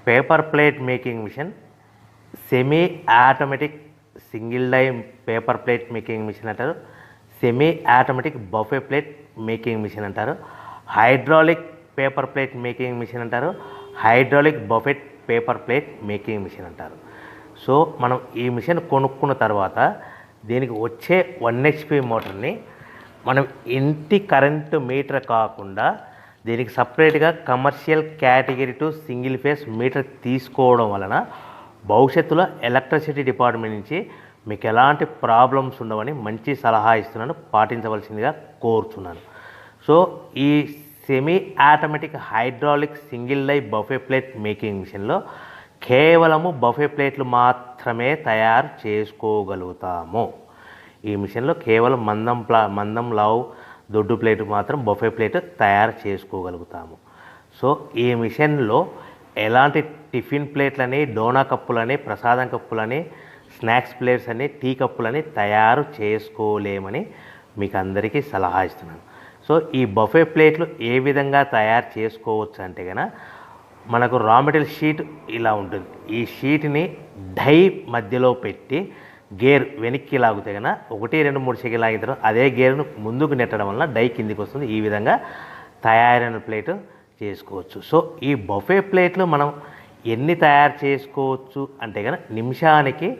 Paper plate making machine, semi automatic single die paper plate making machine అంటారు, semi automatic buffet plate making machine అంటారు, hydraulic paper plate making machine అంటారు, hydraulic buffet paper plate making machine అంటారు. So మనం ఈ machine కొనుక్కున్న తర్వాత దీనికి వచ్చే 1 HP మోటార్ని మనం ఇంటి కరెంటు మీటర్ కాకుండా దీనికి సపరేట్గా commercial category to single phase metre తీసుకోవడం వలన భవిష్యత్తులో ఎలక్ట్రిసిటీ డిపార్ట్మెంట్ నుంచి మీకు ఎలాంటి ప్రాబ్లమ్స్ ఉండవని మంచి సలహా ఇస్తున్నాను, పాటించవలసిందిగా కోరుతున్నాను. సో ఈ semi automatic hydraulic single die buffet plate making మిషన్లో కేవలము బఫే ప్లేట్లు మాత్రమే తయారు చేసుకోగలుగుతాము. ఈ మిషన్లో కేవలం మందం లావు దొడ్డు ప్లేట్ మాత్రం బఫే ప్లేట్ తయారు చేసుకోగలుగుతాము. సో ఈ మిషన్లో ఎలాంటి టిఫిన్ ప్లేట్లని, డోనా కప్పులని, ప్రసాదం కప్పులని, స్నాక్స్ ప్లేట్స్ అని, టీ కప్పులని తయారు చేసుకోలేమని మీకు అందరికీ సలహా ఇస్తున్నాను. సో ఈ బఫే ప్లేట్లు ఏ విధంగా తయారు చేసుకోవచ్చు అంటే కనుక మనకు రా మెటీరియల్ షీట్ ఇలా ఉంటుంది. ఈ షీట్ని డై మధ్యలో పెట్టి గేర్ వెనక్కి లాగితే కనుక 1, 2, 3 సెకండ్లు లాగిన తర్వాత అదే గేర్ను ముందుకు నెట్టడం వలన డై కిందికి వస్తుంది. ఈ విధంగా తయారైన ప్లేట్ చేసుకోవచ్చు. సో ఈ బఫే ప్లేట్లు మనం ఎన్ని తయారు చేసుకోవచ్చు అంటే కనుక నిమిషానికి